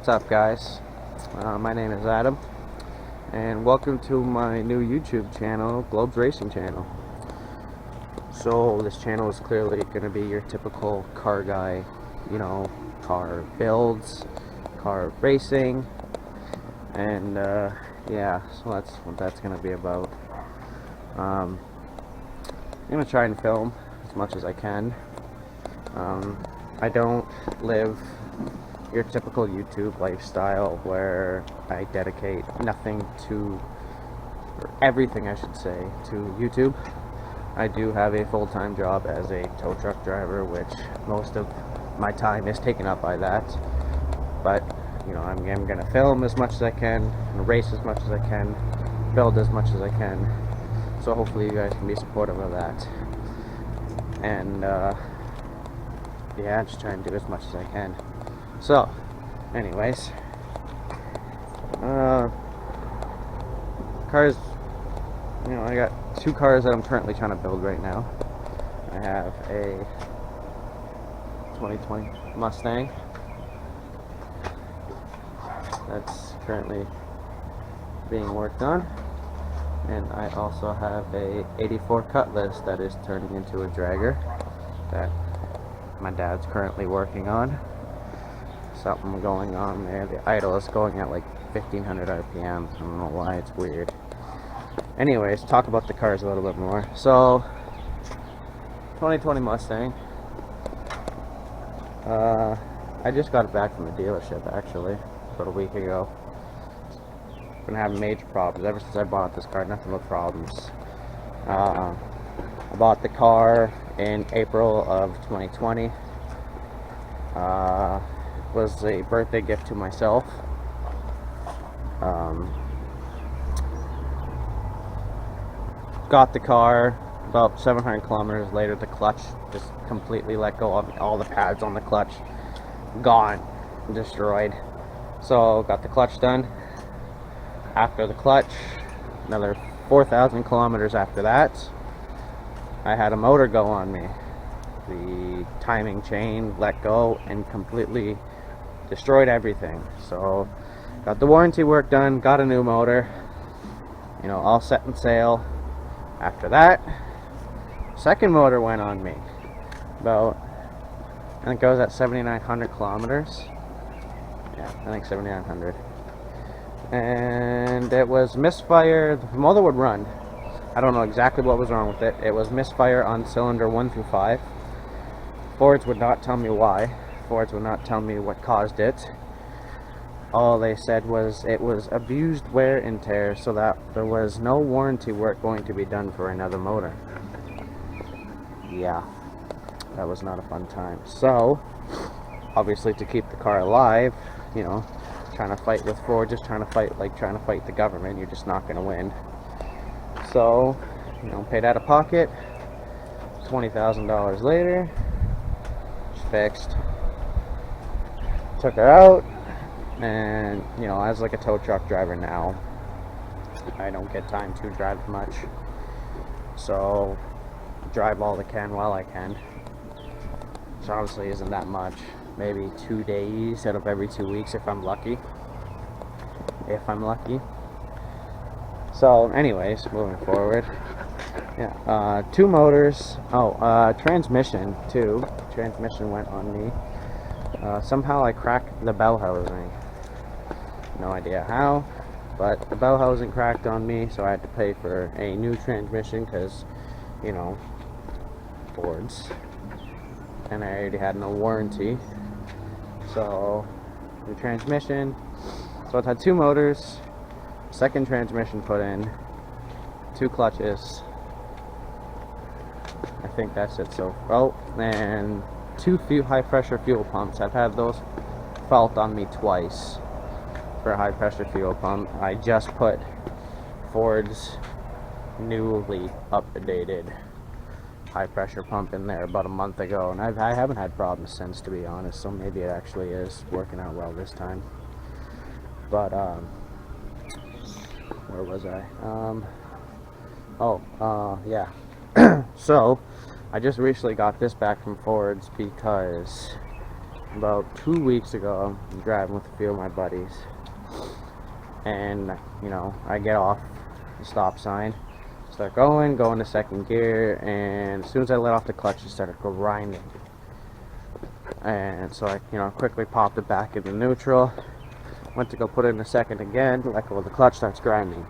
What's up, guys? My name is Adam, and welcome to my new YouTube channel, Globes Racing Channel. So this channel is clearly going to be your typical car guy, car builds, car racing, and yeah, so that's what that's going to be about. I'm going to try and film as much as I can. I don't live your typical YouTube lifestyle where I dedicate everything I should say, to YouTube. I do have a full-time job as a tow truck driver, which most of my time is taken up by that. But, I'm going to film as much as I can, and race as much as I can, build as much as I can. So hopefully you guys can be supportive of that. And, yeah, just try and do as much as I can. So, anyways, cars, I got two cars that I'm currently trying to build right now. I have a 2020 Mustang that's currently being worked on, and I also have a 84 Cutlass that is turning into a dragger that my dad's currently working on. Something going on there. The idle is going at like 1500 RPM. I don't know why, it's weird. Anyways, talk about the cars a little bit more. So, 2020 Mustang. I just got it back from the dealership actually about a week ago. Been having major problems ever since I bought this car. Nothing but problems. I bought the car in April of 2020. Was a birthday gift to myself. Got the car. About 700 kilometers later, the clutch just completely let go of all the pads on the clutch. Gone. Destroyed. So, got the clutch done. After the clutch, another 4,000 kilometers after that, I had a motor go on me. The timing chain let go and completely destroyed everything. So got the warranty work done, got a new motor, all set and sail. After that, second motor went on me. I think I was at 7,900 kilometers. Yeah, I think 7,900. And it was misfire. The motor would run. I don't know exactly what was wrong with it. It was misfire on cylinder 1 through 5. Fords would not tell me why. Fords would not tell me what caused it. All they said was it was abused wear and tear, so that there was no warranty work going to be done for another motor. Yeah, that was not a fun time. So, obviously to keep the car alive, trying to fight with Ford, just trying to fight the government, you're just not going to win. So, paid out of pocket. $20,000 later, it's fixed. Took her out, and as like a tow truck driver now, I don't get time to drive much, so drive all I can while I can. So honestly isn't that much, maybe 2 days out of every 2 weeks if I'm lucky. So anyways, moving forward, yeah, two motors. Transmission too. Transmission went on me. Somehow I cracked the bell housing. No idea how, but the bell housing cracked on me, so I had to pay for a new transmission because, Fords. And I already had no warranty. So, the transmission. So it had two motors, second transmission put in, two clutches. I think that's it. So, and two high pressure fuel pumps. I've had those fault on me twice for a high pressure fuel pump. I just put Ford's newly updated high pressure pump in there about a month ago, and I haven't had problems since, to be honest, so maybe it actually is working out well this time. But where was I? Yeah. So I just recently got this back from Ford's because about 2 weeks ago, I'm driving with a few of my buddies, and you know, I get off the stop sign, start going to second gear, and as soon as I let off the clutch, it started grinding. And so I, you know, quickly popped it back into neutral, went to go put it in the second again, let go of the clutch, starts grinding.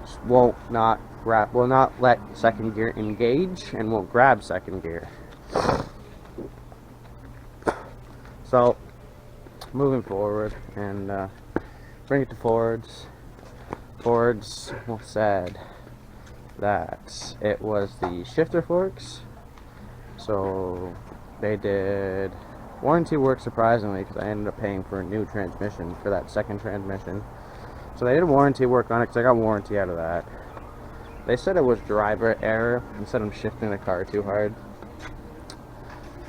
Just will not let second gear engage, and won't grab second gear. So moving forward, and bring it to Ford's said that it was the shifter forks. So they did warranty work, surprisingly, because I ended up paying for a new transmission for that second transmission. So they did warranty work on it because I got warranty out of that. They said it was driver error instead of shifting the car too hard.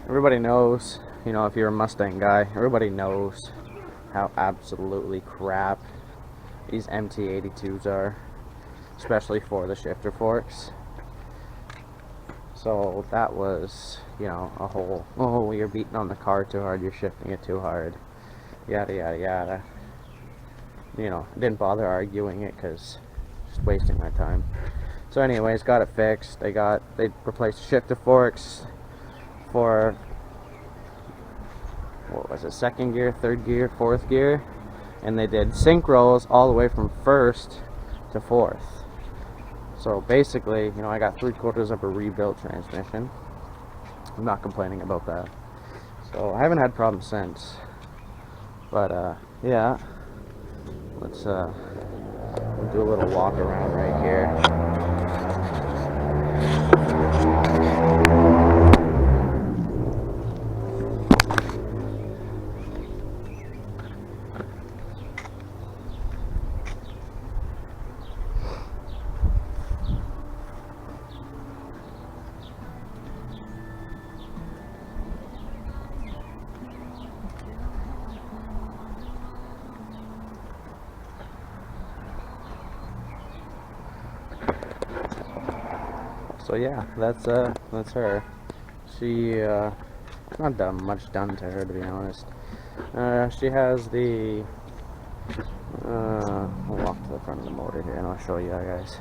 Everybody knows, you know, if you're a Mustang guy, everybody knows how absolutely crap these MT82s are, especially for the shifter forks. So that was, you know, a whole, oh, you're beating on the car too hard, you're shifting it too hard, yada yada yada. You know, didn't bother arguing it because just wasting my time. So anyways, got it fixed. They replaced shifter forks for, what was it, second gear, third gear, fourth gear, and they did sync rolls all the way from first to fourth. So basically, you know, I got 3/4 of a rebuilt transmission. I'm not complaining about that. So I haven't had problems since. But yeah, let's do a little walk around right here. So yeah, that's her. She not done much done to her, to be honest. She has the we'll walk to the front of the motor here and I'll show you guys.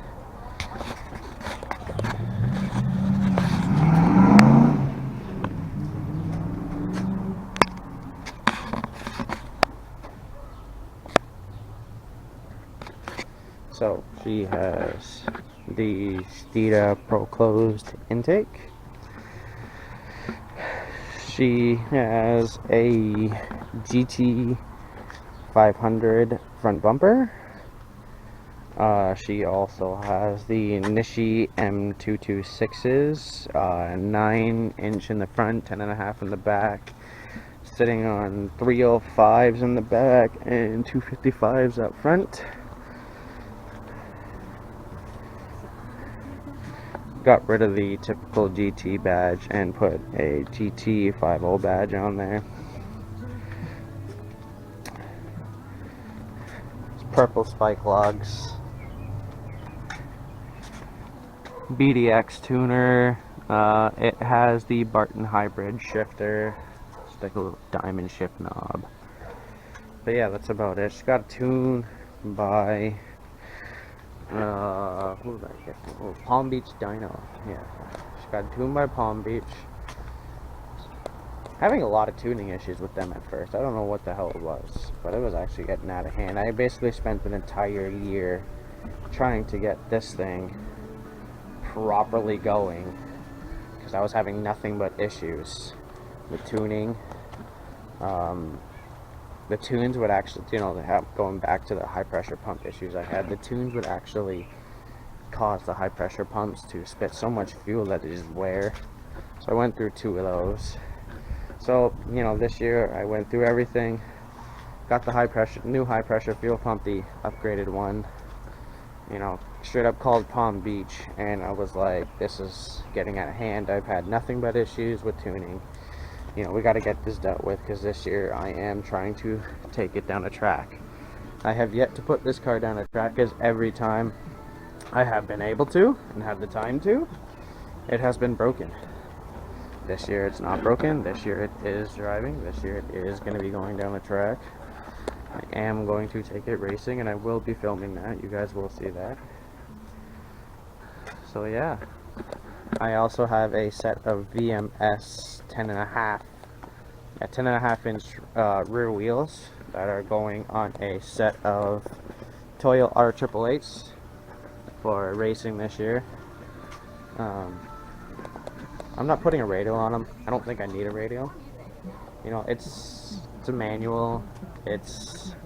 So she has the Steeda Pro Closed intake. She has a GT 500 front bumper. She also has the Nishi M226s, 9-inch in the front, 10.5 in the back, sitting on 305s in the back and 255s up front. Got rid of the typical GT badge and put a GT 50 badge on there. It's purple spike logs. BDX tuner. It has the Barton hybrid shifter. It's like a little diamond shift knob. But yeah, that's about it. She got a tune by who did I get? Oh, Palm Beach Dyno. Yeah, she got tuned by Palm Beach. Having a lot of tuning issues with them at first. I don't know what the hell it was, but it was actually getting out of hand. I basically spent an entire year trying to get this thing properly going because I was having nothing but issues with tuning. The tunes would actually, you know, going back to the high pressure pump issues I had, the tunes would actually cause the high pressure pumps to spit so much fuel that they just wear. So I went through 2 of those. So, you know, this year I went through everything, got the new high pressure fuel pump, the upgraded one, you know, straight up called Palm Beach, and I was like, this is getting out of hand. I've had nothing but issues with tuning. You know, we got to get this dealt with because this year I am trying to take it down a track. I have yet to put this car down a track because every time I have been able to and have the time to, it has been broken. This year it's not broken. This year it is driving. This year it is going to be going down the track. I am going to take it racing, and I will be filming that. You guys will see that. So yeah, I also have a set of VMS 10.5 inch rear wheels that are going on a set of Toyo R888s for racing this year. I'm not putting a radio on them. I don't think I need a radio. You know, it's a manual. It's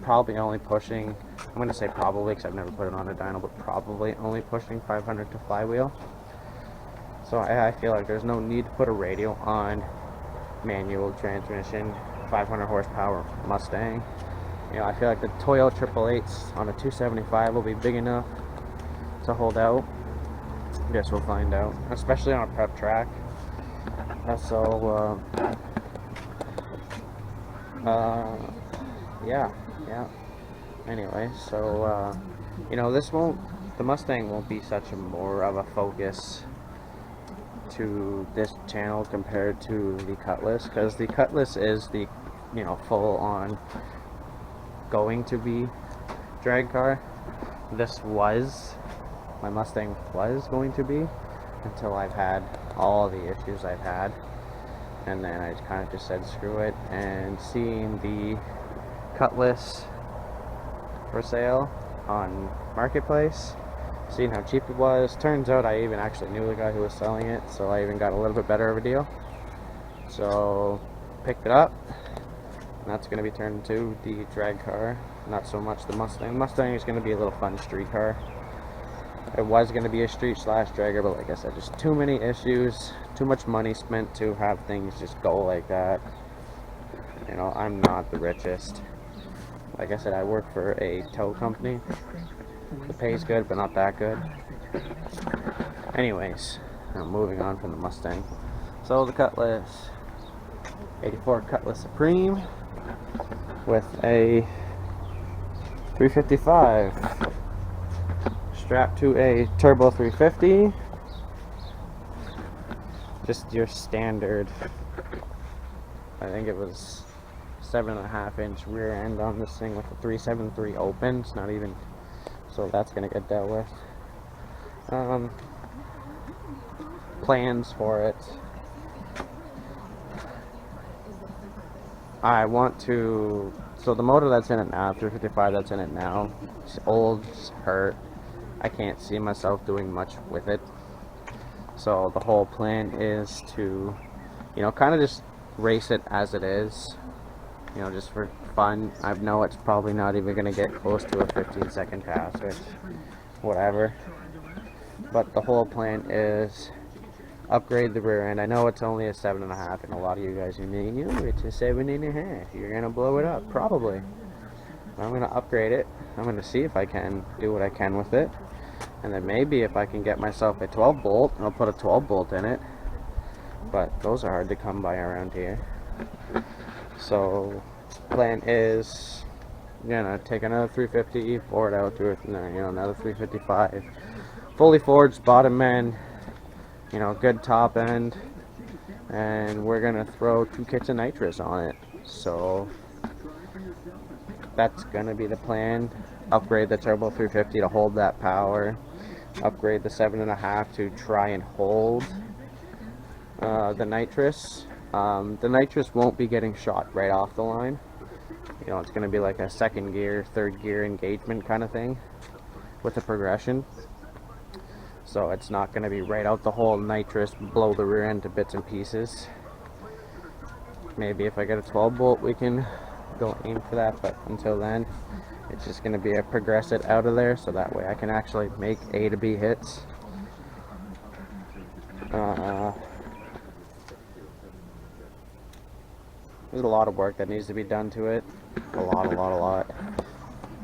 probably only pushing, I'm going to say probably because I've never put it on a dyno, but probably only pushing 500 to flywheel. So I feel like there's no need to put a radio on manual transmission, 500 horsepower Mustang. You know, I feel like the Toyo 888s on a 275 will be big enough to hold out. Guess we'll find out, especially on a prep track. Yeah. Anyway, so you know, the Mustang won't be such a more of a focus to this channel compared to the Cutlass, because the Cutlass is the, you know, full on going to be drag car. My Mustang was going to be, until I've had all the issues I've had, and then I kind of just said screw it. And seeing the Cutlass for sale on Marketplace, seeing how cheap it was, turns out I even actually knew the guy who was selling it, so I even got a little bit better of a deal. So picked it up, and that's going to be turned into the drag car, not so much the Mustang. The Mustang is going to be a little fun street car. It was going to be a street slash dragger, but like I said, just too many issues, too much money spent to have things just go like that. You know, I'm not the richest. Like I said, I work for a tow company. The pay's good, but not that good. Anyways, now moving on from the Mustang. So the Cutlass, 84 Cutlass Supreme with a 355 strapped to a turbo 350. Just your standard, I think it was 7.5 inch rear end on this thing with a 373 open. It's not even, so that's gonna get dealt with. Plans for it. I want to, so the motor that's in it now, 355 that's in it now, it's old, it's hurt. I can't see myself doing much with it. So the whole plan is to, you know, kind of just race it as it is. You know, just for fun. I know it's probably not even going to get close to a 15-second pass or whatever. But the whole plan is upgrade the rear end. I know it's only a 7.5, and a lot of you guys are saying, you know, it's a 7.5. You're going to blow it up. Probably. I'm going to upgrade it. I'm going to see if I can do what I can with it. And then maybe if I can get myself a 12 bolt, I'll put a 12 bolt in it. But those are hard to come by around here. So plan is, you know, take another 350, forward out to it, you know, another 355, fully forged bottom end, you know, good top end, and we're gonna throw 2 kits of nitrous on it. So that's gonna be the plan. Upgrade the turbo 350 to hold that power, upgrade the 7.5 to try and hold the nitrous. The nitrous won't be getting shot right off the line. You know, it's going to be like a second gear, third gear engagement kind of thing with a progression. So it's not going to be right out the whole nitrous, blow the rear end to bits and pieces. Maybe if I get a 12 bolt, we can go aim for that, but until then, it's just going to be a progress it out of there, so that way I can actually make A to B hits. There's a lot of work that needs to be done to it. A lot.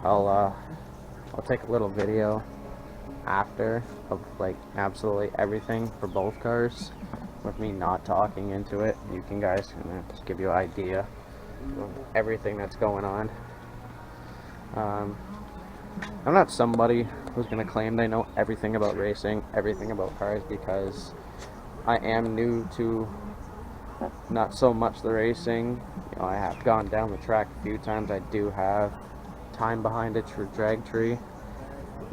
I'll take a little video after of like absolutely everything for both cars with me not talking into it. You can guys can just give you an idea of everything that's going on. I'm not somebody who's going to claim they know everything about racing, everything about cars, because I am new to not so much the racing. You know, I have gone down the track a few times. I do have time behind a drag tree,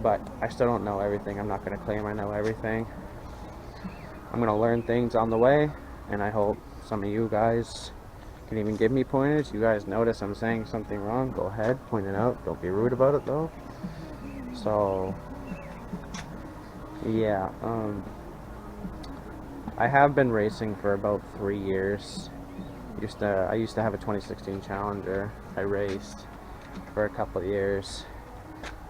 but I still don't know everything. I'm not going to claim I know everything. I'm going to learn things on the way, and I hope some of you guys can even give me pointers. You guys notice I'm saying something wrong, go ahead, point it out. Don't be rude about it though. So yeah, I have been racing for about 3 years. I used to have a 2016 Challenger. I raced for a couple of years.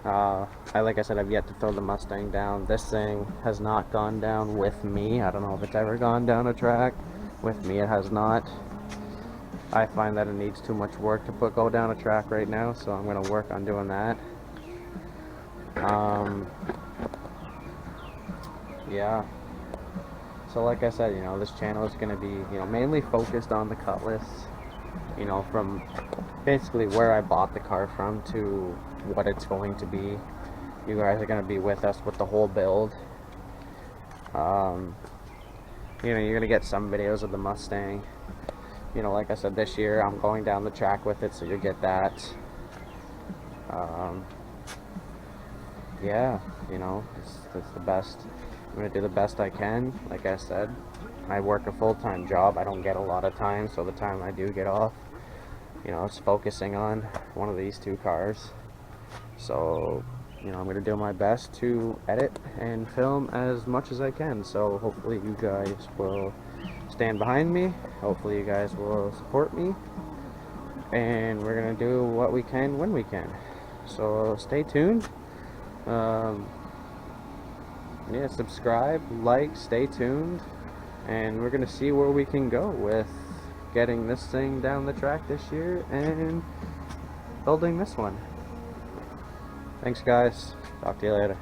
Like I said, I've yet to throw the Mustang down. This thing has not gone down with me. I don't know if it's ever gone down a track. With me, it has not. I find that it needs too much work to go down a track right now, so I'm going to work on doing that. Yeah. So like I said, you know, this channel is going to be, you know, mainly focused on the Cutlass. You know, from basically where I bought the car from to what it's going to be. You guys are going to be with us with the whole build. You know, you're going to get some videos of the Mustang. You know, like I said, this year I'm going down the track with it, so you'll get that. Yeah, you know, it's the best. I'm going to do the best I can. Like I said, I work a full-time job. I don't get a lot of time, so the time I do get off, you know, it's focusing on one of these two cars. So, you know, I'm going to do my best to edit and film as much as I can. So hopefully you guys will stand behind me. Hopefully you guys will support me. And we're going to do what we can when we can. So stay tuned. Yeah, subscribe, like, stay tuned. And we're going to see where we can go with getting this thing down the track this year and building this one. Thanks guys, talk to you later.